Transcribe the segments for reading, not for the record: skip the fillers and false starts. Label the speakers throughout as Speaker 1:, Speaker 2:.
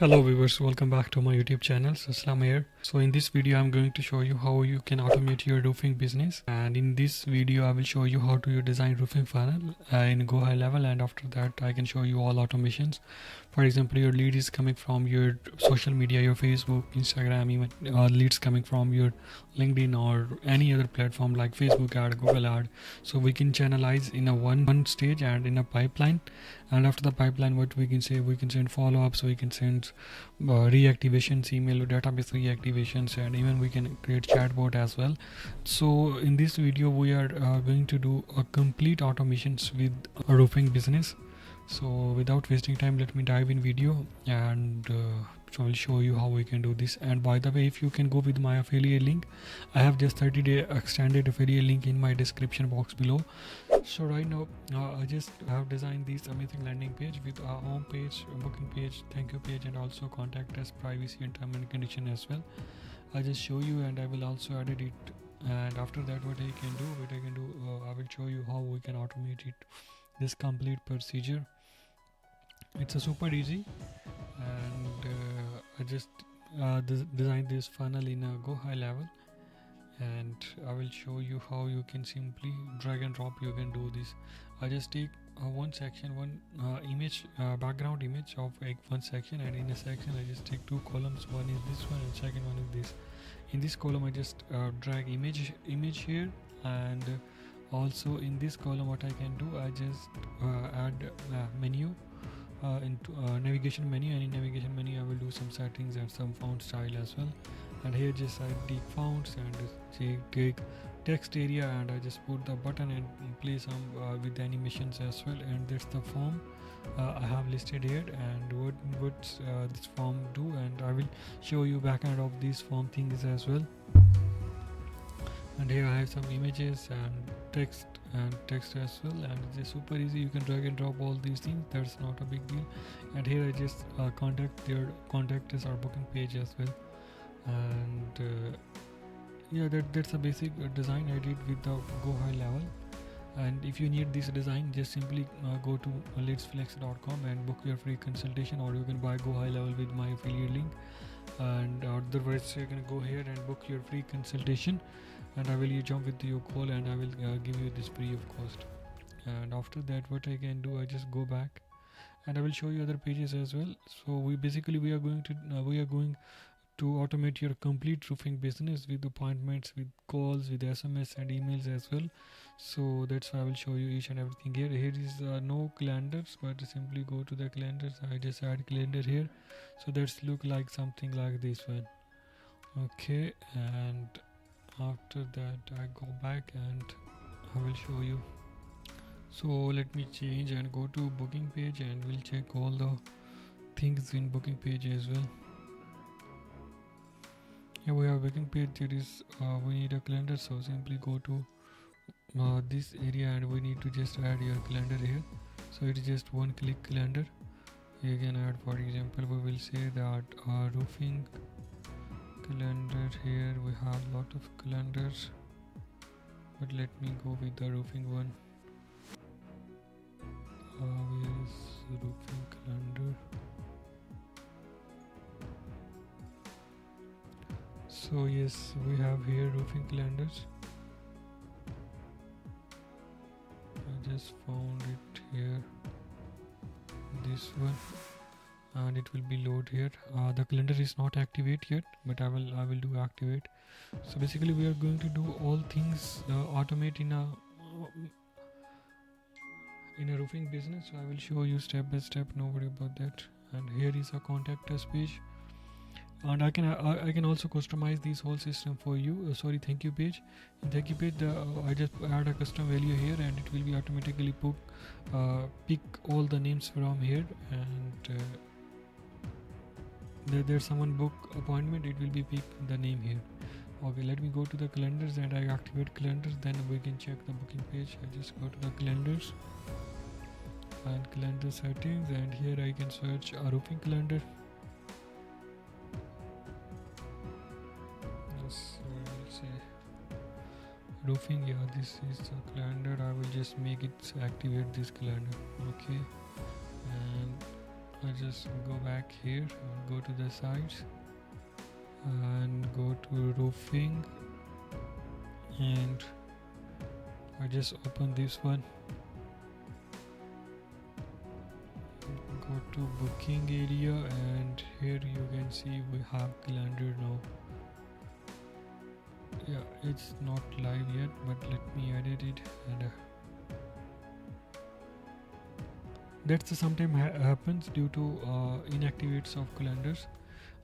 Speaker 1: Hello viewers, welcome back to my YouTube channel. Aslam here. So in this video I'm going to show you how you can automate your roofing business, and in this video I will show you how to design roofing funnel in GoHighLevel, and after that I can show you all automations. For example, your lead is coming from your social media, your Facebook, Instagram, even leads coming from your LinkedIn or any other platform like Facebook ad, Google ad. So we can channelize in a one stage and in a pipeline, and after the pipeline what we can say, we can send follow-ups, we can send reactivations, email database reactivations, and even we can create chatbot as well. So in this video we are going to do a complete automations with a roofing business. So without wasting time, let me dive in video, and so I'll show you how we can do this. And by the way, if you can go with my affiliate link, I have just 30-day extended affiliate link in my description box below. So right now I just have designed this amazing landing page with a home page, a booking page, thank you page, and also contact us, privacy and term and condition as well. I just show you, and I will also edit it. And after that, what I can do, I will show you how we can automate it, this complete procedure. It's a super easy, and I just designed this funnel in a GoHighLevel, and I will show you how you can simply drag and drop. You can do this. I just take one section, one image, background image of one section, and in a section I just take two columns. One is this one and second one is this. In this column I just drag image here, and also in this column what I can do, I just add menu into navigation menu, and in navigation menu I will do some settings and some font style as well. And here just I take fonts and take text area, and I just put the button and play some with the animations as well. And that's the form I have listed here, and what's this form do, and I will show you back end of these form things as well. And here I have some images and text as well, and it's super easy. You can drag and drop all these things, that's not a big deal. And here I just contact us our booking page as well. And yeah, that's a basic design I did with the GoHighLevel. And if you need this design, just simply go to leadsflex.com and book your free consultation, or you can buy GoHighLevel with my affiliate link. And otherwise you can go here and book your free consultation, and I will jump with your call, and I will give you this free of cost. And after that, what I can do, I just go back and I will show you other pages as well. So we are going to automate your complete roofing business with appointments, with calls, with SMS and emails as well. So that's why I will show you each and everything here. Here is no calendars, but simply go to the calendars. I just add calendar here, so that's look like something like this one. Okay, and after that I go back and I will show you. So let me change and go to booking page, and we'll check all the things in booking page as well. Here we have booking page. There is we need a calendar, so simply go to this area, and we need to just add your calendar here. So it is just one click calendar. You can add, for example, we will say that roofing calendar. Here we have lot of calendars, but let me go with the roofing one. Where is roofing calendar? So yes, we have here roofing calendars. I just found it here, this one, and it will be load here. The calendar is not activate yet, but I will do activate. So basically we are going to do all things automate in a roofing business. So I will show you step by step, no worry about that. And here is a contact us page, and I can also customize this whole system for you. Sorry, thank you page. In thank you page, I just add a custom value here, and it will be automatically pick all the names from here. And there's someone book appointment, it will be pick the name here. Okay, let me go to the calendars and I activate calendars, then we can check the booking page. I just go to the calendars and calendar settings, and here I can search a roofing calendar. Yes, I will say roofing. Yeah, this is the calendar. I will just make it activate this calendar. Okay, and I just go back here, go to the sites and go to roofing, and I just open this one, go to booking area, and here you can see we have calendar now. Yeah, it's not live yet, but let me edit it. And that's sometimes happens due to inactivates of calendars.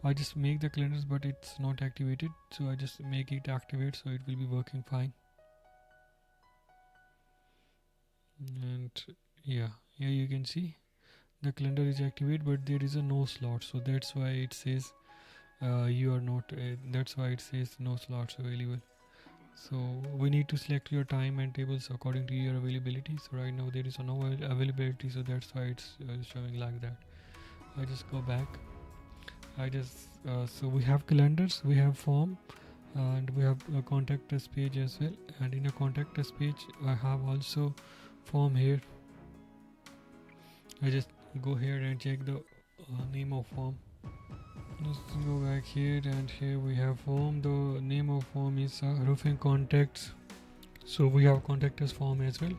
Speaker 1: I just make the calendars but it's not activated, so I just make it activate, so it will be working fine. And yeah, here you can see the calendar is activated, but there is a no slot, so that's why it says you are not that's why it says no slots available. So we need to select your time and tables according to your availability. So right now there is no availability, so that's why it's showing like that. I just go back. I just so we have calendars, we have form, and we have a contact us page as well. And in a contact us page I have also form here. I just go here and check the name of form. Let's go back here, and here we have form. The name of form is roofing contacts. So we have contact us form as well.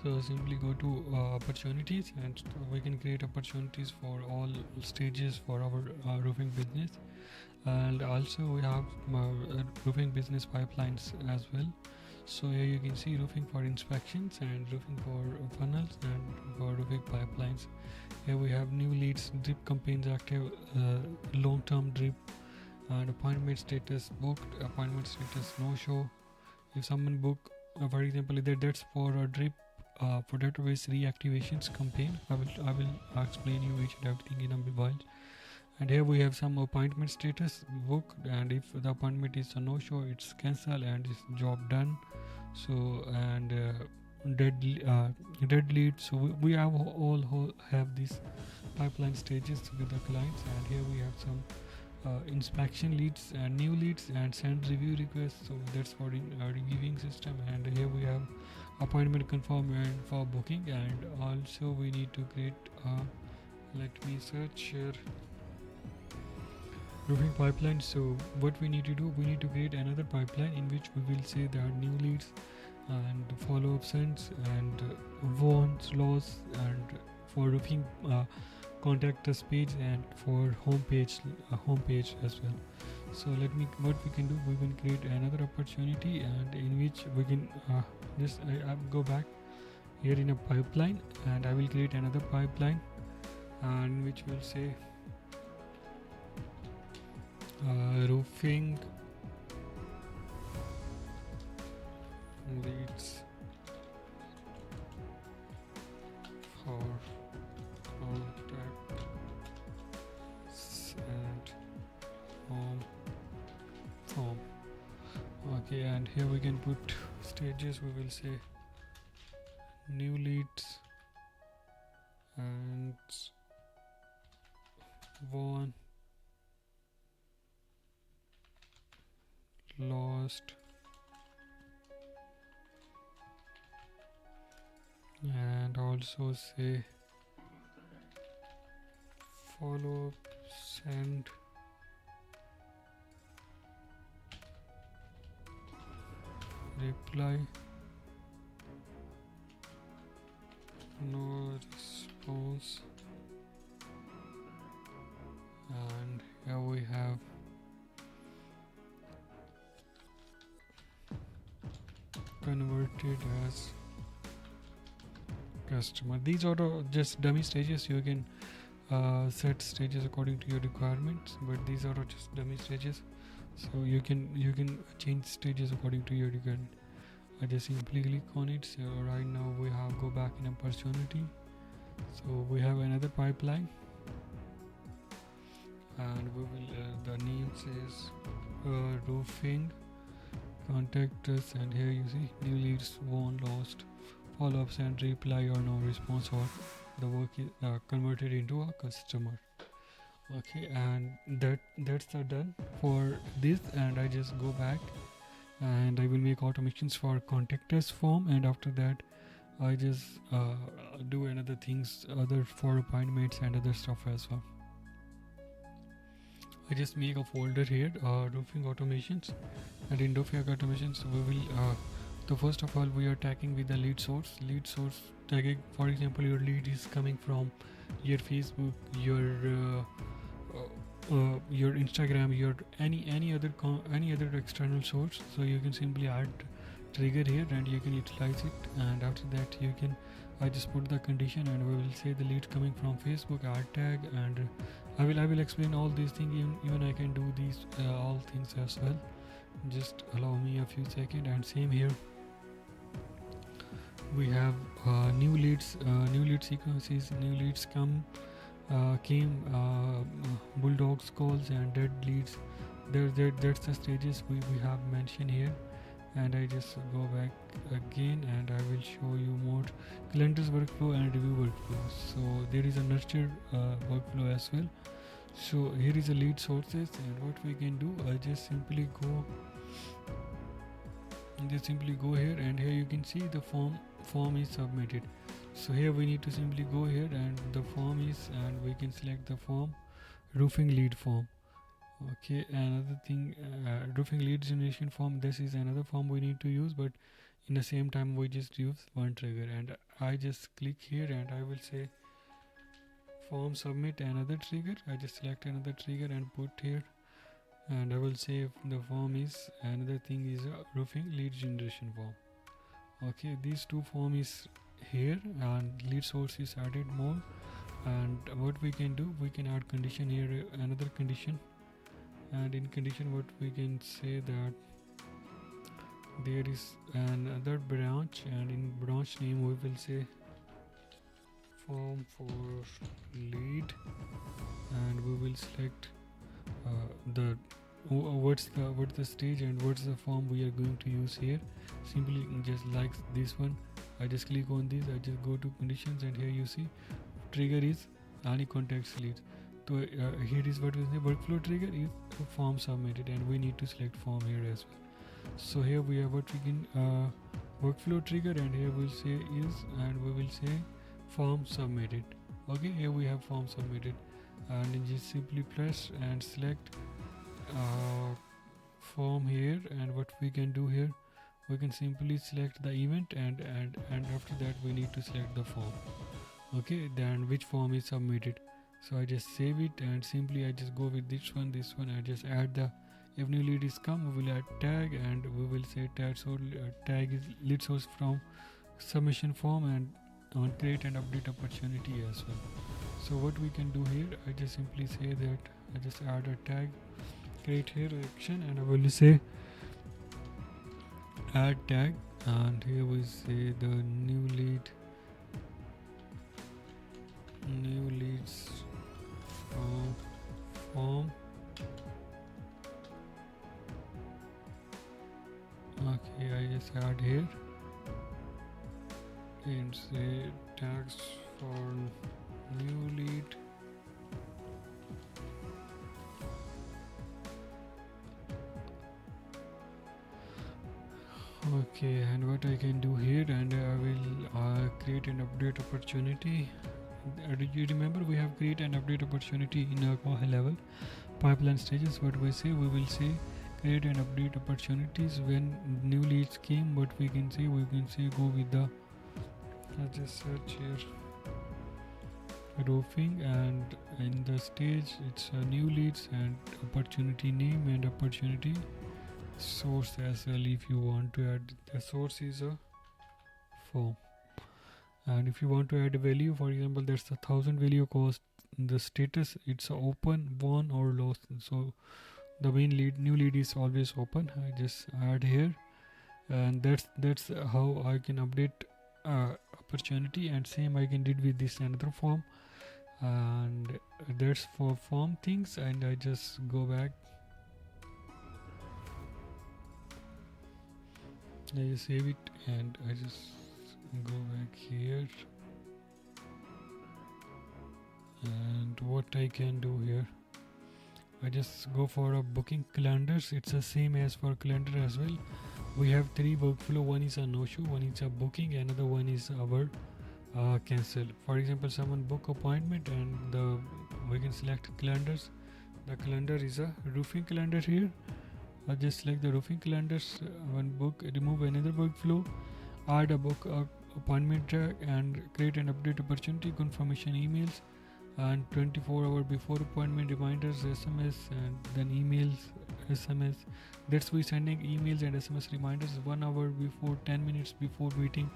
Speaker 1: So simply go to opportunities, and we can create opportunities for all stages for our roofing business. And also we have roofing business pipelines as well. So here you can see roofing for inspections and roofing for funnels and for roofing pipelines. Here we have new leads, drip campaigns active, long-term drip, and appointment status booked, appointment status no show. If someone book, for example, that's for a drip for database reactivations campaign. I will explain you each and everything in a while. And here we have some appointment status booked, and if the appointment is a no show, it's cancel and it's job done. So and dead lead. So we have all have these pipeline stages with the clients. And here we have some inspection leads and new leads and send review requests, so that's for reviewing system. And here we have appointment confirm and for booking. And also we need to create let me search here roofing pipeline. So what we need to do, we need to create another pipeline in which we will say there are new leads and follow-up sends and warns, laws, and for roofing contact us page, and for home page as well. So what we can do, we can create another opportunity, and in which we can just go back here in a pipeline, and I will create another pipeline, and which will say roofing leads for contact and home form. Okay, and here we can put stages. We will say new leads and one lost, and also say follow, send, reply, no response. And here we have converted as customer. These are just dummy stages. You can set stages according to your requirements, but these are just dummy stages, so you can change stages according to your requirement. I just simply click on it. So right now we have go back in opportunity, so we have another pipeline, and we will the name says roofing contact us, and here you see new leads, won, lost, follow-ups, and reply or no response, or the work is converted into a customer. Okay, and that's done for this. And I just go back, and I will make automations for contact us form, and after that I just do another things, other for appointments and other stuff as well. I just make a folder here, roofing automations, and in roofing automations we will the first of all we are tagging with the lead source tagging. For example, your lead is coming from your Facebook, your Instagram, your any other external source. So you can simply add trigger here and you can utilize it, and after that you can I just put the condition and we will say the lead coming from Facebook, add tag, and I will explain all these things. Even I can do these all things as well. Just allow me a few seconds. And same here, we have new lead sequences, new leads came, bulldogs calls and dead leads. That's the stages we have mentioned here. And I just go back again and I will show you more calendars workflow and review workflow. So there is a nurture workflow as well. So here is a lead sources, and what we can do, I just simply go here, and here you can see the form is submitted. So here we need to simply go here and the form is, and we can select the form, roofing lead form. Okay, another thing, roofing lead generation form, this is another form we need to use, but in the same time we just use one trigger, and I just click here and I will say form submit another trigger. I just select another trigger and put here, and I will say if the form is, another thing is a roofing lead generation form. Okay, these two form is here and lead source is added more. And what we can do, we can add condition here, another condition, and in condition what we can say that there is another branch, and in branch name we will say form for lead, and we will select what's the stage and what's the form we are going to use here. Simply just like this one, I just click on this, I just go to conditions, and here you see trigger is any contacts lead. So here is what we say, workflow trigger is form submitted, and we need to select form here as well. So here we have what we can workflow trigger, and here we'll say is, and we will say form submitted. Okay, here we have form submitted, and then just simply press and select form here. And what we can do here, we can simply select the event, and after that we need to select the form. Okay, then which form is submitted. So I just save it, and simply I just go with this one. I just add the, if new lead is come, we will add tag, and we will say tag. So tag is lead source from submission form, and on create and update opportunity as well. So what we can do here, I just simply say that I just add a tag, create here action, and I will say add tag, and here we say the new leads from form. Okay, I just add here and say tags for new lead. Okay, and what I can do here, and I will create an update opportunity. Do you remember we have create and update opportunity in our GoHighLevel pipeline stages? What we say, we will say create and update opportunities when new leads came. What we can say, go with the, let's just search here roofing, and in the stage it's new leads and opportunity name and opportunity source as well. If you want to add, the source is a form, and if you want to add a value, for example, that's 1,000 value cost, the status it's open, won or lost. So the main lead, new lead is always open. I just add here, and that's how I can update opportunity. And same I can did with this another form, and that's for form things. And I just go back, I just save it, and I just go back here. And what I can do here, I just go for a booking calendars. It's the same as for calendar as well. we have three workflow. One is a no-show, one is a booking, another one is our cancel. For example, someone book appointment and we can select calendars. The calendar is a roofing calendar here. Just select the roofing calendars, one book, remove another workflow, add a book appointment track, and create an update opportunity confirmation emails, and 24 hour before appointment reminders, SMS, and then emails, SMS. That's we sending emails and SMS reminders 1 hour before, 10 minutes before meeting,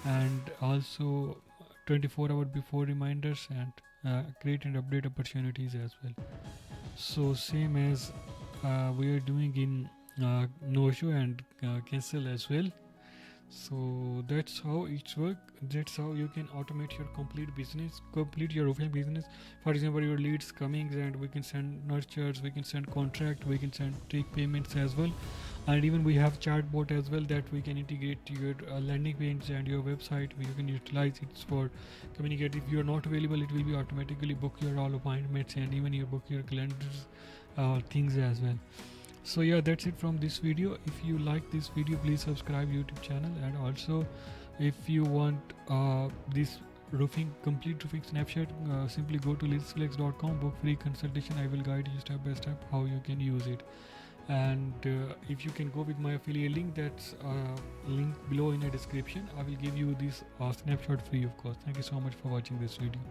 Speaker 1: and also 24 hour before reminders, and create and update opportunities as well. So same as we are doing in no show and cancel as well. So that's how it's work. That's how you can automate your complete your roofing business. For example, your leads coming, and we can send nurtures, we can send contract, we can send take payments as well, and even we have chatbot as well that we can integrate to your landing page and your website where you can utilize it for communicate. If you are not available, it will be automatically book your all appointments, and even you book your calendars things as well. So yeah, that's it from this video. If you like this video, please subscribe YouTube channel, and also if you want this complete roofing snapshot, simply go to listflex.com, book free consultation. I will guide you step by step how you can use it. And if you can go with my affiliate link, that's link below in the description. I will give you this snapshot free of course. Thank you so much for watching this video.